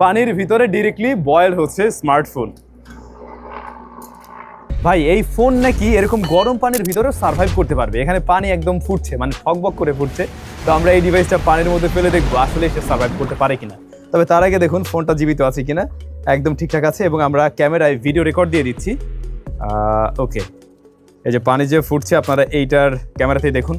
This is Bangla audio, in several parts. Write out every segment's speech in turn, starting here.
পানির ভিতরে ডিরেক্টলি বয়েল হচ্ছে স্মার্টফোন। ভাই এই ফোন নাকি এরকম গরম পানির ভিতরেও সার্ভাইভ করতে পারবে। এখানে পানি একদম ফুটছে, মানে ঠকবক করে ফুটছে। তো আমরা এই ডিভাইসটা পানির মধ্যে ফেলে দেখবো আসলে সে সার্ভাইভ করতে পারে কিনা। তবে তার আগে দেখুন ফোনটা জীবিত আছে কিনা, একদম ঠিকঠাক আছে এবং আমরা ক্যামেরায় ভিডিও রেকর্ড দিয়ে দিচ্ছি। ওকে, এই যে পানি যে ফুটছে আপনারা এইটার ক্যামেরাতেই দেখুন,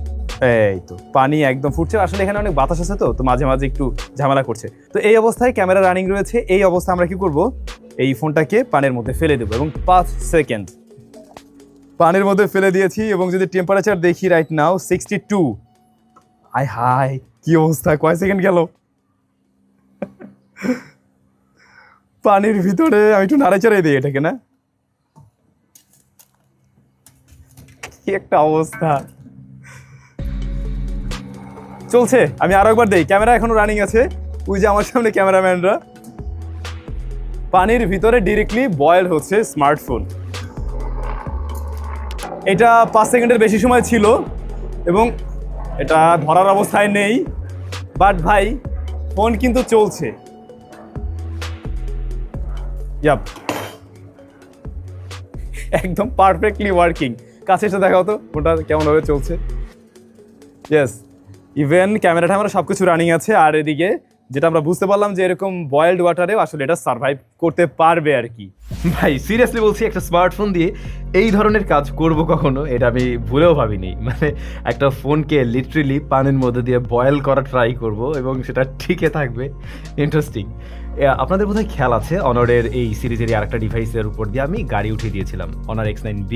এই তো পানি একদম ফুটছে। আসলে এখানে অনেক বাতাস আছে, তো মাঝে মাঝে একটু ঝামেলা করছে। তো এই অবস্থায় ক্যামেরা রানিং রয়েছে। এই অবস্থায় আমরা কি করব, এই ফোনটাকে পানির মধ্যে ফেলে দেবো এবং 5 সেকেন্ড পানির মধ্যে ফেলে দিয়েছি। এবং যদি টেম্পারেচার দেখি রাইট নাও 62। আয় হাই, কি অবস্থা, কয় সেকেন্ড গেল পানির ভিতরে। আমি একটু নাড়াচাড়াই দিই এটাকে, না কি একটা অবস্থা চলছে। আমি আরো একবার দেই, ক্যামেরা এখনো রানিং আছে, ওই যে আমার সামনে ক্যামেরাম্যানরা। পানির ভিতরে ডিরেক্টলি বয়েল হচ্ছে স্মার্টফোন। এটা 5 সেকেন্ডের বেশি সময় ছিল এবং এটা ধরার অবস্থায় নেই, বাট ভাই ফোন কিন্তু চলছে। একদম পারফেক্টলি ওয়ার্কিং। কাছে এসে দেখাও তো ফোনটা কেমনভাবে চলছে। ইয়েস, ইভেন ক্যামেরা ট্যামেরা সব কিছু রানিং আছে। আর এদিকে যেটা আমরা বুঝতে পারলাম যে এরকম বয়েলড ওয়াটারেও আসলে এটা সার্ভাইভ করতে পারবে আর কি। ভাই সিরিয়াসলি বলছি, একটা স্মার্টফোন দিয়ে এই ধরনের কাজ করব কখনো এটা আমি ভুলেও ভাবিনি। মানে একটা ফোনকে লিটারেলি পানির মধ্যে দিয়ে বয়েল করা ট্রাই করব এবং সেটা ঠিকই থাকবে। ইন্টারেস্টিং। আপনাদের বোধহয় খেয়াল আছে, অনারের এই সিরিজেরই আরেকটা ডিভাইসের উপর দিয়ে আমি গাড়ি উঠিয়ে দিয়েছিলাম, অনার X9B।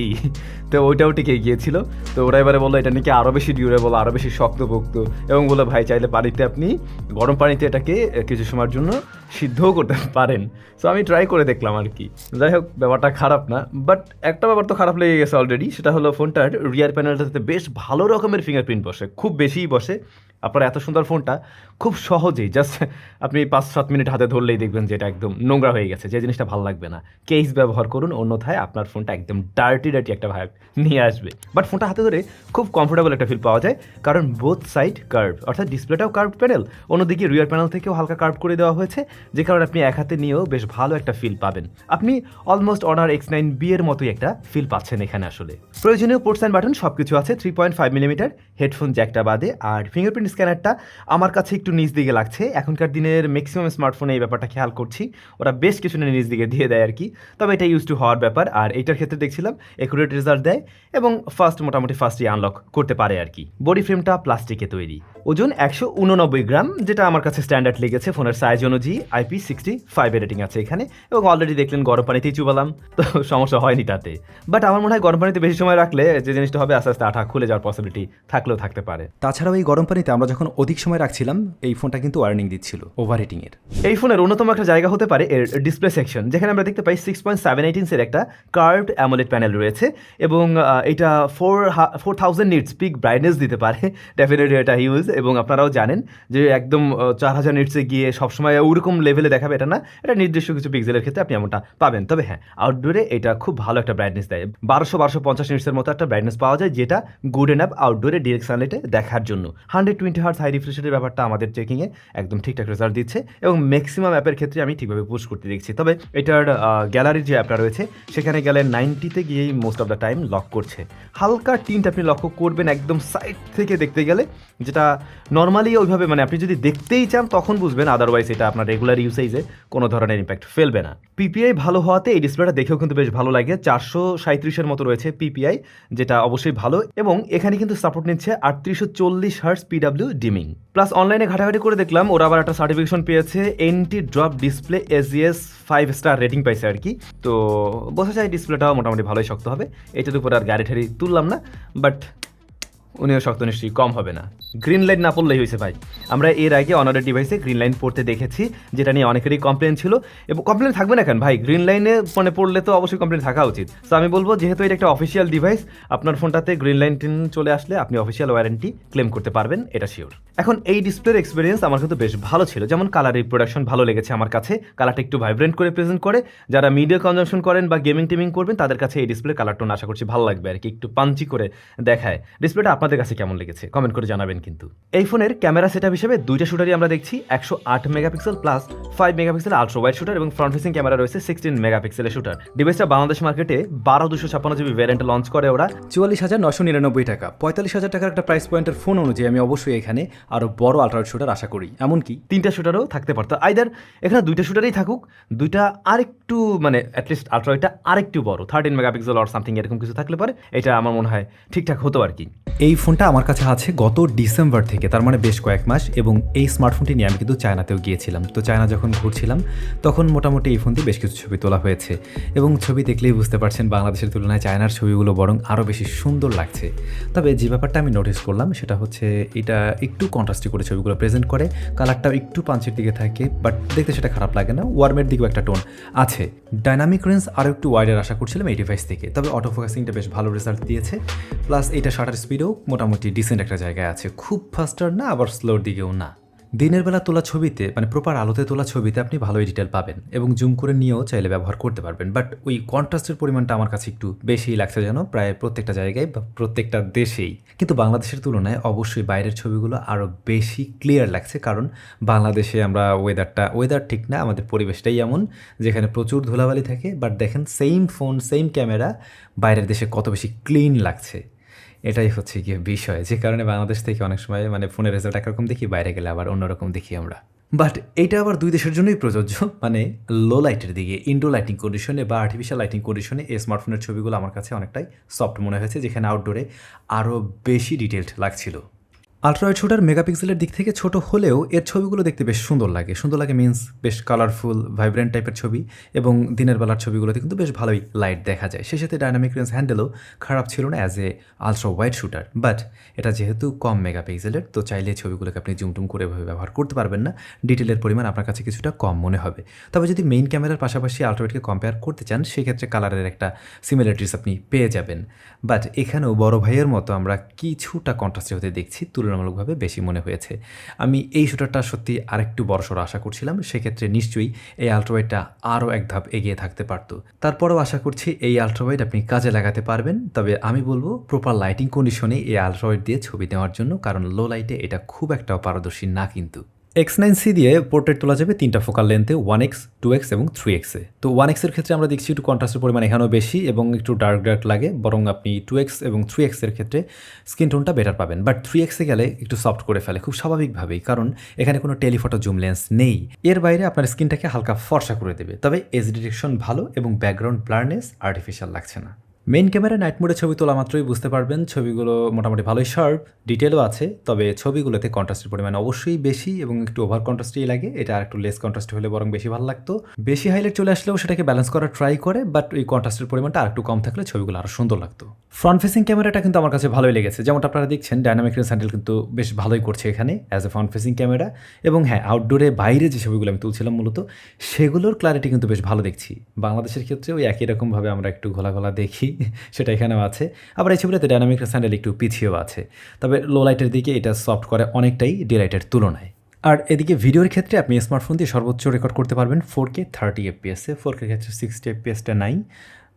তো ওইটাও টিকে গিয়েছিল। তো ওরা এবারে বললো এটা নাকি আরও বেশি ডিউরেবল, আরও বেশি শক্তপোক্ত, এবং বললো ভাই চাইলে পানিতে আপনি গরম পানিতে এটাকে কিছু সময়ের জন্য সিদ্ধও করতে পারেন। সো আমি ট্রাই করে দেখলাম আর কি। যাই হোক, ব্যাপারটা খারাপ না, বাট একটা ব্যাপার তো খারাপ লেগে গেছে অলরেডি। সেটা হলো ফোনটার রিয়ার প্যানেলটাতে বেশ ভালো রকমের ফিঙ্গারপ্রিন্ট বসে, খুব বেশিই বসে। আপনার এত সুন্দর ফোনটা খুব সহজেই জাস্ট আপনি 5-7 মিনিট হাতে ধরলেই দেখবেন যে এটা একদম নোংরা হয়ে গেছে, যে জিনিসটা ভালো লাগবে না। কেস ব্যবহার করুন, অন্যথায় আপনার ফোনটা একদম ডার্টি একটা ভাইব নিয়ে আসবে। বাট ফোনটা হাতে ধরে খুব কমফোর্টেবল একটা ফিল পাওয়া যায়, কারণ বোথ সাইড কার্ভ, অর্থাৎ ডিসপ্লেটাও কার্ভ প্যানেল, অন্যদিকে রিয়ার প্যানেল থেকেও হালকা কার্ভ করে দেওয়া হয়েছে, যে কারণে আপনি এক হাতে নিয়েও বেশ ভালো একটা ফিল পাবেন। আপনি অলমোস্ট অনার X9B এর মতোই একটা ফিল পাচ্ছেন এখানে। আসলে প্রয়োজনীয় পোর্টস অ্যান্ড বাটন সব কিছু আছে, 3.5 মিলিমিটার হেডফোন জ্যাকটা বাদে। আর ফিঙ্গারপ্রিন্ট স্ক্যানারটা আমার কাছে একটু নিচ দিকে লাগছে। এখনকার দিনের ম্যাক্সিমাম স্মার্টফোনে এই ব্যাপারটা খেয়াল করছি, ওরা বেশ কিছু নিচ দিকে দিয়ে দেয় আর কি। তবে এটা ইউজ টু হওয়ার ব্যাপার। আর এইটার ক্ষেত্রে দেখছিলাম একুরেট রেজাল্ট দেয় এবং মোটামুটি ফার্স্টই আনলক করতে পারে আর কি। বডি ফ্রেমটা প্লাস্টিকে তৈরি, ওজন 189 গ্রাম, যেটা আমার কাছে স্ট্যান্ডার্ড লেগেছে। ফোনের সাইজ অনুযায়ী IP65 রেটিং আছে এখানে, এবং অলরেডি দেখলেন গরম পানিতেই চুবালাম, তো সমস্যা হয়নি তাতে। বাট আমার মনে হয় গরম পানিতে বেশি সময় রাখলে যে জিনিসটা হবে, আস্তে আস্তে আঠা খুলে যাওয়ার পসিবিলিটি থাকলেও থাকতে পারে। তাছাড়াও এই গরম পানিতে আমরা যখন অধিক সময় রাখছিলাম, এই ফোনটা কিন্তু ওয়ার্নিং দিচ্ছিল ওভারহিটিংয়ের। এই ফোনের অন্যতম একটা জায়গা হতে পারে এর ডিসপ্লে সেকশন, যেখানে আমরা দেখতে পাই 6.78 ইঞ্চের একটা কার্ভড অ্যামোলেড প্যানেল রয়েছে, এবং এটা 4000 নিটস পিক ব্রাইটনেস দিতে পারে। ডেফিনেটলি এটা হিউজ, এবং আপনারাও জানেন যে একদম 4000 নিটসে গিয়ে সবসময় ওরকম লেভেলে দেখাবে এটা না, এটা নির্দিষ্ট কিছু পিক্সেলের ক্ষেত্রে আপনি এমনটা পাবেন। তবে হ্যাঁ, আউটডোরে এটা খুব ভালো একটা ব্রাইটনেস দেয়, 1250 নিটসের মতো একটা ব্রাইটনেস পাওয়া যায়, যেটা গুড এনাফ আউটডোরে ডিরেক্ট সানলাইটে দেখার জন্য। 120 হার্টজ হাই রিফ্রেশের ব্যাপারটা আমাদের চেকিংয়ে একদম ঠিকঠাক রেজাল্ট দিচ্ছে, এবং ম্যাক্সিমাম অ্যাপের ক্ষেত্রে আমি ঠিকভাবে পুশ করতে দেখছি। তবে এটার গ্যালারির যে অ্যাপটা রয়েছে সেখানে গেলে 90-তে গিয়েই most of the time lock করছে। হালকা টিন্ট আপনি লক্ষ্য করবেন একদম সাইড থেকে দেখতে গেলে, যেটা নর্মালি ওইভাবে মানে আপনি যদি দেখতেই চান তখন বুঝবেন, আদারওয়াইজ এটা আপনার রেগুলার ইউসেজে কোনো ধরনের ইম্প্যাক্ট ফেলবে না। পিপিআই ভালো হওয়াতে এই ডিসপ্লেটা দেখেও কিন্তু বেশ ভালো লাগে। 437-এর মতো রয়েছে পিপিআই, যেটা অবশ্যই ভালো, এবং এখানে কিন্তু সাপোর্ট নিচ্ছে 3840 হার্টজ পিডাব্লিউ ডিমিং। প্লাস অনলাইনে ঘাটাঘাটি করে দেখলাম ওরা আবার একটা সার্টিফিকেশন পেয়েছে, anti drop display SGS 5 star rating পাইছে আর কি। তো বোঝা যায় ডিসপ্লেটাও মোটামুটি ভালোই শক্ত হবে। এটার উপর আর গাড়ি ঠাড়ি তুললাম না, বাট উনিও শক্ত নিশ্চয়ই কম হবে না। গ্রিন লাইট না পড়লেই হয়েছে ভাই। আমরা এর আগে অনারের ডিভাইসে গ্রিন লাইন পড়তে দেখেছি, যেটা নিয়ে অনেকেরই কমপ্লেন ছিল, এবং কমপ্লেন থাকবে না কেন ভাই, গ্রিন লাইনে মানে পড়লে তো অবশ্যই কমপ্লেন থাকা উচিত। তো আমি বলবো, যেহেতু এটা একটা অফিসিয়াল ডিভাইস, আপনার ফোনটাতে গ্রিন লাইন চলে আসলে আপনি অফিসিয়াল ওয়ারেন্টি ক্লেম করতে পারবেন, এটা শিওর। এখন এই ডিসপ্লের এক্সপিরিয়েন্স আমার কিন্তু বেশ ভালো ছিল। যেমন কালার রিপ্রোডাকশন ভালো লেগেছে আমার কাছে, কালারটা একটু ভাইব্রেন্ট করে প্রেজেন্ট করে। যারা মিডিয়া কনজাম্পশন করেন বা গেমিং টেমিং করবেন, তাদের কাছে এই ডিসপ্লের কালারটা আশা করছি ভালো লাগবে আর কি, একটু পাঞ্চি করে দেখায়। ডিসপ্লেটা আপনাদের কাছে কেমন লেগেছে কমেন্ট করে জানাবেন। কিন্তু। এই ফোনের ক্যামেরা সেটআপ হিসেবে দুইটা শুটারই আমরা দেখছি 108 megapixel plus 5 megapixel ultra wide shooter এবং ফ্রন্ট ফেসিং ক্যামেরা রয়েছে 16 মেগাপিক্সেলের শুটার। ডিভাইসটা বাংলাদেশ মার্কেটে 12256 জিবি ভ্যারিয়েন্টে লঞ্চ করে ওরা 44,999 টাকা। 45,000 টাকার একটা প্রাইস পয়েন্টের ফোন অনুযায়ী আমি অবশ্যই এখানে আরও বড় আলট্রা শুটার আশা করি, এমনকি 3টা শুটারও থাকতে পারতো। আইদার এখানে 2টা শুটারই থাকুক, 2টা আরেকটু মানে অ্যাটলিস্ট আলট্রা ওয়াইডটা আরেকটু বড় 13 মেগাপিক্সেল অর সামথিং এরকম কিছু থাকলে পারে এটা আমার মনে হয় ঠিকঠাক হতো আর কি। এই ফোনটা আমার কাছে আছে গত ডিসেম্বর থেকে, তার মানে বেশ কয়েক মাস, এবং এই স্মার্টফোনটি নিয়ে আমি কিন্তু চায়নাতেও গিয়েছিলাম। তো চায়না যখন ঘুরছিলাম তখন মোটামুটি এই ফোন দিয়ে বেশ কিছু ছবি তোলা হয়েছে, এবং ছবি দেখলেই বুঝতে পারছেন বাংলাদেশের তুলনায় চায়নার ছবিগুলো বরং আরও বেশি সুন্দর লাগছে। তবে যে ব্যাপারটা আমি নোটিস করলাম সেটা হচ্ছে এটা একটু কন্ট্রাস্টি করে ছবিগুলো প্রেজেন্ট করে, কালারটাও একটু পাঞ্চের দিকে থাকে, বাট দেখতে সেটা খারাপ লাগে না, ওয়ার্মের দিকেও একটা টোন আছে। ডাইনামিক রেঞ্জ আরও একটু ওয়াইডার আশা করছিলাম এই ডিভাইস থেকে, তবে অটো ফোকাসিংটা বেশ ভালো রেজাল্ট দিয়েছে, প্লাস এটা শাটার স্পিডও মোটামুটি ডিসেন্ট একটা জায়গায় আছে, খুব ফাস্টার না আবার স্লোর দিকেও না। দিনের বেলা তোলা ছবিতে মানে প্রপার আলোতে তোলা ছবিতে আপনি ভালোই ডিটেল পাবেন এবং জুম করে নিয়েও চাইলে ব্যবহার করতে পারবেন, বাট ওই কন্ট্রাস্টের পরিমাণটা আমার কাছে একটু বেশিই লাগছে যেন প্রায় প্রত্যেকটা জায়গায় বা প্রত্যেকটা দেশেই। কিন্তু বাংলাদেশের তুলনায় অবশ্যই বাইরের ছবিগুলো আরও বেশি ক্লিয়ার লাগছে, কারণ বাংলাদেশে আমরা ওয়েদার ঠিক না, আমাদের পরিবেশটাই এমন যেখানে প্রচুর ধুলাবালি থাকে, বাট দেখেন সেম ফোন সেম ক্যামেরা বাইরের দেশে কত বেশি ক্লিন লাগছে। এটাই হচ্ছে গিয়ে বিষয়, যে কারণে বাংলাদেশ থেকে অনেক সময় মানে ফোনের রেজাল্ট একরকম দেখি, বাইরে গেলে আবার অন্যরকম দেখি আমরা। বাট এইটা আবার দুই দেশের জন্যই প্রযোজ্য, মানে লো লাইটের দিকে ইনডোর লাইটিং কন্ডিশনে বা আর্টিফিশিয়াল লাইটিং কন্ডিশনে এই স্মার্টফোনের ছবিগুলো আমার কাছে অনেকটাই সফট মনে হয়েছে, যেখানে আউটডোরে আরও বেশি ডিটেলড লাগছিল। আলট্রাওয়াইড শুটার মেগাপিক্সেলের দিক থেকে ছোট হলেও এর ছবিগুলো দেখতে বেশ সুন্দর লাগে মিন্স বেশ কালারফুল ভাইব্রেন্ট টাইপের ছবি, এবং দিনের বেলার ছবিগুলোতে কিন্তু বেশ ভালোই লাইট দেখা যায়। সেই সাথে ডাইনামিক রেঞ্জ হ্যান্ডেলও খারাপ ছিল না as a ultra wide shooter, but এটা যেহেতু কম মেগাপিক্সেলের তো চাইলে ছবিগুলোকে আপনি জুমটুম করে ব্যবহার করতে পারবেন না, ডিটেলের পরিমাণ আপনার কাছে কিছুটা কম মনে হবে। তবে যদি মেইন ক্যামেরার পাশাপাশি আলট্রাওয়াইডকে কম্পেয়ার করতে চান সেক্ষেত্রে কালারের একটা সিমিলারিটিস আপনি পেয়ে যাবেন, বাট এখানেও বড় ভাইয়ের মতো আমরা কিছুটা কন্ট্রাস্টে হতে দেখছি, তুলনামূলকভাবে বেশি মনে হয়েছে। আমি এই শুটারটা সত্যি আরেকটু বড়সড় আশা করছিলাম, সেক্ষেত্রে নিশ্চয়ই এই আলট্রাওয়াইডটা আরও এক ধাপ এগিয়ে থাকতে পারতো। তারপরেও আশা করছি এই আলট্রাওয়াইড আপনি কাজে লাগাতে পারবেন, তবে আমি বলবো প্রপার লাইটিং কন্ডিশনে এই আলট্রাওয়াইড দিয়ে ছবি নেওয়ার জন্য, কারণ লো লাইটে এটা খুব একটা পারদর্শী না কিন্তু। X9C দিয়ে পোর্ট্রেট তোলা যাবে 3টা ফোকাল লেন্থে 1x, 2x এবং 3x-এ। তো 1x-এর ক্ষেত্রে আমরা দেখছি একটু কন্ট্রাস্টের পরিমাণ এখানেও বেশি এবং একটু ডার্ক লাগে, বরং আপনি 2x এবং 3x-এর ক্ষেত্রে স্কিন টোনটা বেটার পাবেন, বাট 3x-এ গেলে একটু সফট করে ফেলে খুব স্বাভাবিকভাবেই, কারণ এখানে কোনো টেলিফটো জুম লেন্স নেই। এর বাইরে আপনার স্কিনটাকে হালকা ফর্সা করে দেবে, তবে এজ ডিটেকশন ভালো এবং ব্যাকগ্রাউন্ড ব্লারনেস আর্টিফিশিয়াল লাগছে না। মেইন ক্যামেরা নাইট মোডে ছবি তোলা মাত্রই বুঝতে পারবেন ছবিগুলো মোটামুটি ভালোই শার্প, ডিটেলও আছে, তবে ছবিগুলোতে কন্ট্রাস্টের পরিমাণ অবশ্যই বেশি এবং একটু ওভার কন্ট্রাস্টই লাগে, এটা আর একটু লেস কন্ট্রাস্ট হলে বরং বেশি ভালো লাগতো। বেশি হাইলাইট চলে আসলেও সেটাকে ব্যালেন্স করার ট্রাই করে, বাট ওই কন্ট্রাস্টের পরিমাণটা আর একটু কম থাকলে ছবিগুলো আরও সুন্দর লাগতো। ফ্রন্ট ফেসিং ক্যামেরাটা কিন্তু আমার কাছে ভালোই লেগেছে, যেমনটা আপনারা দেখছেন ডাইনামিক রেঞ্জ হ্যান্ডেল কিন্তু বেশ ভালোই করছে এখানে as a front facing camera, এবং হ্যাঁ আউটডোরে বাইরে যে ছবিগুলো আমি তুলছিলাম মূলত সেগুলোর ক্লারিটি কিন্তু বেশ ভালো দেখছি। বাংলাদেশের ক্ষেত্রে ওই একই রকমভাবে আমরা একটু ঘোলা দেখি, সেটা এখানেও আছে। আবার এই ছবিটাতে ডাইনামিক রেঞ্জ হ্যান্ডেল একটু পিছিয়েও আছে, তবে লো লাইটের দিকে এটা সফট করে অনেকটাই ডে লাইটের তুলনায়। আর এদিকে ভিডিওর ক্ষেত্রে আপনি স্মার্টফোন দিয়ে সর্বোচ্চ রেকর্ড করতে পারবেন 4K 30 FPS-এ, 4K ক্ষেত্রে 60 FPS-টা নাই,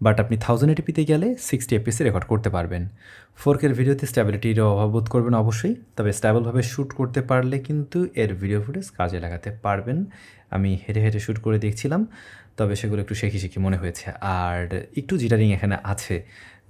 বাট আপনি 1080p-তে গেলে 60 FPS-এ রেকর্ড করতে পারবেন। 4K ভিডিওতে স্ট্যাবিলিটিরও অভাব বোধ করবেন অবশ্যই, তবে স্ট্যাবলভাবে শ্যুট করতে পারলে কিন্তু এর ভিডিও ফুটেজ কাজে লাগাতে পারবেন। আমি হেঁটে শ্যুট করে দেখছিলাম, তবে সেগুলো একটু শেখি মনে হয়েছে, আর একটু জিটারিং এখানে আছে,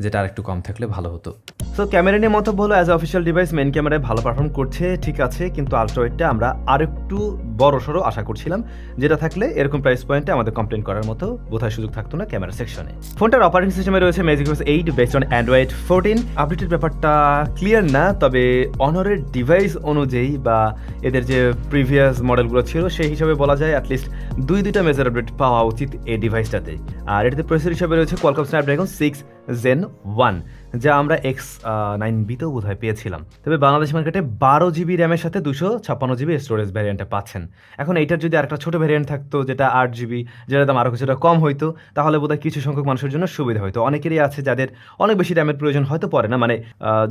যেটা আর একটু কম থাকলে ভালো হতো। সো ক্যামেরা নিয়ে মন্তব্য হলো, as a official device main ক্যামেরায় ভালো পারফর্ম করছে, ঠিক আছে, কিন্তু আলট্রাওয়াইডটা আমরা আরেকটু বড়সড় আশা করছিলাম, যেটা থাকলে এরকম প্রাইস পয়েন্টে আমাদের কমপ্লেন করার মতো বোধহয় সুযোগ থাকতো না ক্যামেরা সেকশনে। ফোনটার অপারেটিং সিস্টেমে রয়েছে magic OS 8 based on Android 14। আপডেটের ব্যাপারটা ক্লিয়ার না, তবে অনরের ডিভাইস অনুযায়ী বা এদের যে প্রিভিয়াস মডেলগুলো ছিল সেই হিসাবে বলা যায় অ্যাটলিস্ট দুইটা মেজর আপডেট পাওয়া উচিত এই ডিভাইসটাতে। আর এটাতে প্রসেসর হিসাবে রয়েছে কোয়ালকম স্ন্যাপড্রাগন 6 Gen 1, যা আমরা X9B-তেও বোধহয় পেয়েছিলাম। তবে বাংলাদেশ মার্কেটে 12 জিবি র্যামের সাথে 256 জিবি স্টোরেজ ভ্যারিয়েন্টে পাচ্ছেন। এখন এইটার যদি আরেকটা ছোটো ভ্যারিয়েন্ট থাকতো যেটা 8 জিবি, যেটার দাম আরও কিছুটা কম হইতো, তাহলে বোধহয় কিছু সংখ্যক মানুষের জন্য সুবিধা হতো। অনেকেরই আছে যাদের অনেক বেশি র্যামের প্রয়োজন হয়তো পড়ে না, মানে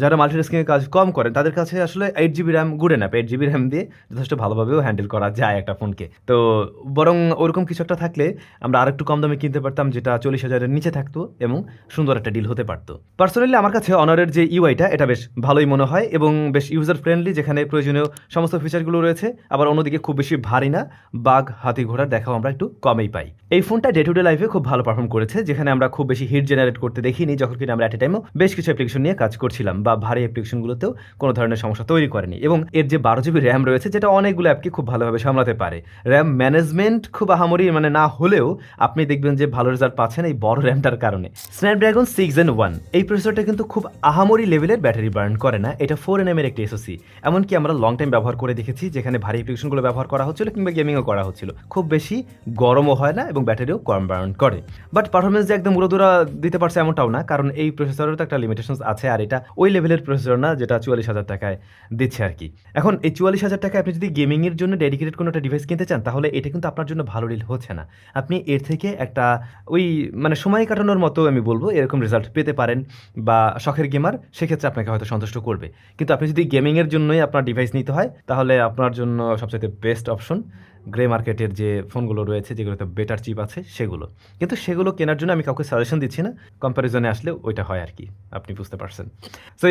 যারা মাল্টিটাস্কিংয়ের কাজ কম করেন তাদের কাছে আসলে 8 GB RAM good enough. 8 GB RAM দিয়ে যথেষ্ট ভালোভাবেও হ্যান্ডেল করা যায় একটা ফোনকে। তো বরং ওরকম কিছু একটা থাকলে আমরা আরেকটু কম দামে কিনতে পারতাম, যেটা 40,000-এর নিচে থাকতো এবং সুন্দর একটা একটা ডিল হতে পারতো। পার্সোনালি আমার কাছে অনারের যে ইউআইটা এটা বেশ ভালোই মনে হয় এবং বেশ ইউজার ফ্রেন্ডলি, যেখানে প্রয়োজনীয় সমস্ত ফিচারগুলো রয়েছে, আবার অন্যদিকে খুব বেশি ভারী না, বাগ হাতি ঘোড়ার দেখাও আমরা একটু কমেই পাই। এই ফোনটা ডে টু ডে লাইফে খুব ভালো পারফর্ম করেছে, যেখানে আমরা খুব বেশি হিট জেনারেট করতে দেখিনি, যখন কিনা আমরা অ্যাট এ টাইমও বেশ কিছু অ্যাপ্লিকেশন নিয়ে কাজ করছিলাম, বা ভারী অ্যাপ্লিকেশনগুলোতেও কোনো ধরনের সমস্যা তৈরি করেনি। এবং এর যে 12 জিবি র্যাম রয়েছে, যেটা অনেকগুলো অ্যাপকে খুব ভালোভাবে সামলাতে পারে। র্যাম ম্যানেজমেন্ট খুব আহামরি মানে না হলেও আপনি দেখবেন যে ভালো রেজাল্ট পাচ্ছেন এই বড় র্যামটার কারণে। স্ন্যাপড্রাগন 6 Gen 1 এই প্রসেসরটা কিন্তু খুব আহামরি লেভেলের ব্যাটারি বার্ন করে না, এটা 4nm এর একটি এসওসি। এমনকি আমরা লং টাইম ব্যবহার করে দেখেছি, যেখানে ভারী অ্যাপ্লিকেশনগুলো ব্যবহার করা হচ্ছিল কিংবা গেমিংও করা হচ্ছিল, খুব বেশি গরমও হয় না এবং ব্যাটারিও কম বার্ন করে। বাট পারফরমেন্স যে একদম উড়োদুরা দিতে পারছে এমনটাও না, কারণ এই প্রসেসরের তো একটা লিমিটেশনস আছে, আর এটা ওই লেভেলের প্রসেসর না যেটা 44,000 টাকায় দিচ্ছে আর কি। এখন এই 44,000 টাকায় আপনি যদি গেমিংয়ের জন্য ডেডিকেটেড কোনো একটা ডিভাইস কিনতে চান, তাহলে এটা কিন্তু আপনার জন্য ভালো ডিল হচ্ছে না। আপনি এর থেকে একটা ওই মানে সময় কাটানোর মতো আমি বলবো এরকম রেজাল্ট পেতে পারেন, বা শখের গেমার সেক্ষেত্রে আপনাকে হয়তো সন্তুষ্ট করবে। কিন্তু আপনি যদি গেমিংয়ের জন্যই আপনার ডিভাইস নিতে হয়, তাহলে আপনার জন্য সবচেয়ে বেস্ট অপশন গ্রে মার্কেটের যে ফোনগুলো রয়েছে, যেগুলোতে বেটার চিপ আছে সেগুলো। কিন্তু সেগুলো কেনার জন্য আমি কাউকে সাজেশন দিচ্ছি না, কম্প্যারিজনে আসলে ওইটা হয় আর কি, আপনি বুঝতে পারছেন। সো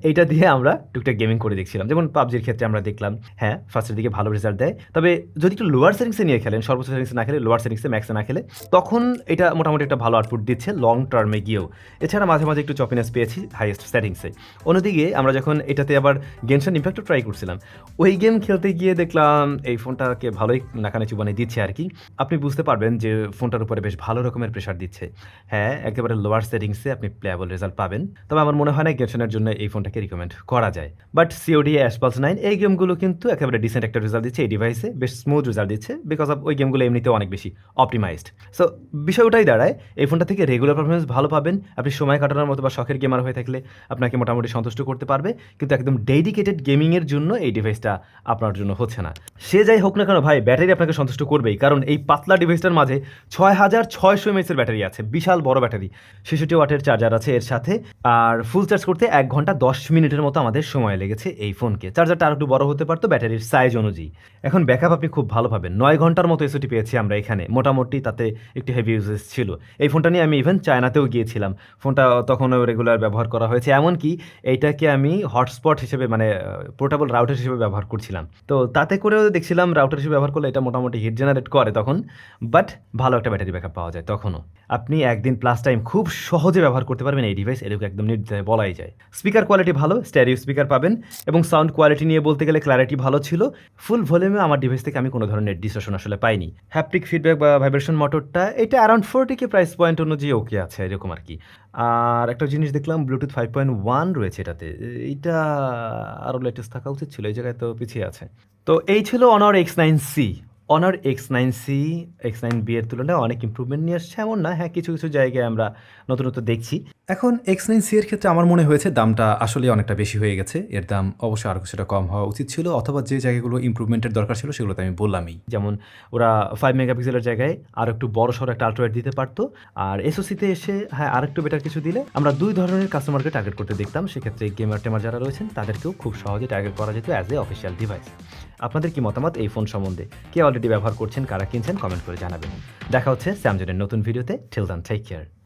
এইটা দিয়ে আমরা টুকটাক গেমিং করে দেখছিলাম, যেমন পাবজির ক্ষেত্রে আমরা দেখলাম হ্যাঁ ফার্স্টের দিকে ভালো রেজাল্ট দেয়, তবে যদি একটু লোয়ার সেটিংসে নিয়ে খেলেন, সর্বোচ্চ সেটিংসে না খেলে লোয়ার সেটিংসে ম্যাক্সে না খেলে, তখন এটা মোটামুটি একটা ভালো আউটপুট দিচ্ছে লং টার্মে গিয়েও। এছাড়া মাঝে মাঝে একটু চপিনেস পেয়েছি হাইয়েস্ট সেটিংসে। অন্যদিকে আমরা যখন এটাতে আবার গেনশন ইম্প্যাক্টও ট্রাই করছিলাম, ওই গেম খেলতে গিয়ে দেখলাম এই ফোনটাকে ভালোই নাকানে চুবানি দিচ্ছে আর কি। আপনি বুঝতে পারবেন যে ফোনটার উপরে বেশ ভালো রকমের প্রেশার দিচ্ছে। হ্যাঁ একেবারে লোয়ার সেটিংসে আপনি প্লেয়াবল রেজাল্ট পাবেন, তবে আমার মনে হয় না গেনশনের জন্য এই ফোনটাকে রিকমেন্ড করা যায়। বাট সিওডি অ্যাশপালস 9 এই গেমগুলো কিন্তু একেবারে ডিসেন্ট একটা রেজাল্ট দিচ্ছে এই ডিভাইসে, বেশ স্মুথ রেজাল্ট দিচ্ছে, বিকজ অফ ওই গেমগুলো এমনিতে অনেক বেশি অপটিমাইজড। সো বিষয় ওটাই দাঁড়ায়, এই ফোনটা থেকে রেগুলার পারফরমেন্স ভালো পাবেন, আপনি সময় কাটানোর মতো বা শখের গেমার হয়ে থাকলে আপনাকে মোটামুটি সন্তুষ্ট করতে পারবে, কিন্তু একদম ডেডিকেটেড গেমিংয়ের জন্য এই ডিভাইসটা আপনার জন্য হচ্ছে না। সে যাই হোক না কেন ভাই, ব্যাটারি আপনাকে সন্তুষ্ট করবেই, কারণ এই পাতলা ডিভাইসটার মাঝে 6600 mAh এর ব্যাটারি আছে, বিশাল বড় ব্যাটারি, 66 ওয়াটের চার্জার আছে এর সাথে, আর ফুল চার্জ করতে 1 ঘন্টা 10 মিনিটের মতো আমাদের সময় লেগেছে এই ফোনকে। চার্জারটা আর একটু বড় হতে পারতো ব্যাটারির সাইজ অনুযায়ী। এখন ব্যাকআপ আপনি খুব ভালো পাবেন, 9 ঘন্টার মতো এসওটি পেয়েছি আমরা এখানে, মোটামুটি তাতে একটু হেভি ইউজেস ছিল। এই ফোনটা নিয়ে আমি ইভেন চায়নাতেও গিয়েছিলাম, ফোনটা তখনও রেগুলার ব্যবহার করা হয়েছে, এমনকি এইটাকে আমি হটস্পট হিসেবে মানে পোর্টেবল রাউটার হিসেবে ব্যবহার করছিলাম। তো তাতে করেও দেখছিলাম রাউটার হিসেবে ব্যবহার করলে এটা মোটামুটি হিট জেনারেট করে তখন, বাট ভালো একটা ব্যাটারি ব্যাকআপ পাওয়া যায় তখনও। আপনি একদিন প্লাস টাইম খুব সহজে ব্যবহার করতে পারবেন এই ডিভাইস, এরকম একদম নির্দ্বিধায় বলাই যায়। স্পিকার কোয়ালিটি ভালো, স্টেরিও স্পিকার পাবেন, এবং সাউন্ড কোয়ালিটি নিয়ে বলতে গেলে ক্ল্যারিটি ভালো ছিল। ফুল ভলিউমে আমার ডিভাইস থেকে আমি কোনো ধরনের ডিসটরশন আসলে পাইনি। হ্যাপটিক ফিডব্যাক বা ভাইব্রেশন মোটরটা এটা অ্যারাউন্ড 40K প্রাইস পয়েন্ট অনুযায়ী ওকে আছে এরকম আর কি। আর একটা জিনিস দেখলাম ব্লুটুথ 5.1 রয়েছে এটাতে, এইটা আরও লেটেস্ট থাকা উচিত ছিল, এই জায়গায় তো পিছিয়ে আছে। তো এই ছিল honour X9C। Honour X9C X9B এর তুলনায় অনেক ইমপ্রুভমেন্ট নিয়ে আসছে এমন না, হ্যাঁ কিছু কিছু জায়গায় আমরা নতুনত্ব দেখছি। এখন X9C এর ক্ষেত্রে আমার মনে হয়েছে দামটা আসলে অনেকটা বেশি হয়ে গেছে, এর দাম অবশ্যই আরও কিছুটা কম হওয়া উচিত ছিল, অথবা যে জায়গাগুলো ইমপ্রুভমেন্টের দরকার ছিল সেগুলো তো আমি বললামই। যেমন ওরা 5 মেগাপিক্সেলের জায়গায় আর একটু বড় সড়ো একটা আল্ট্রাওয়াইড দিতে পারতো, আর এসওসিতে এসে হ্যাঁ আর একটু বেটার কিছু দিলে আমরা দুই ধরনের কাস্টমারকে টার্গেট করতে দেখতাম। সেক্ষেত্রে গেমার টেমার যারা রয়েছেন তাদেরকেও খুব সহজে টার্গেট করা যেত অ্যাজ এ অফিসিয়াল ডিভাইস। আপনাদের কি মতামত এই ফোন সম্বন্ধে? কে অলরেডি ব্যবহার করছেন, কারা কিনছেন, কমেন্ট করে জানাবেন। দেখা হচ্ছে স্যামসাংয়ের নতুন ভিডিওতে। Till then take care.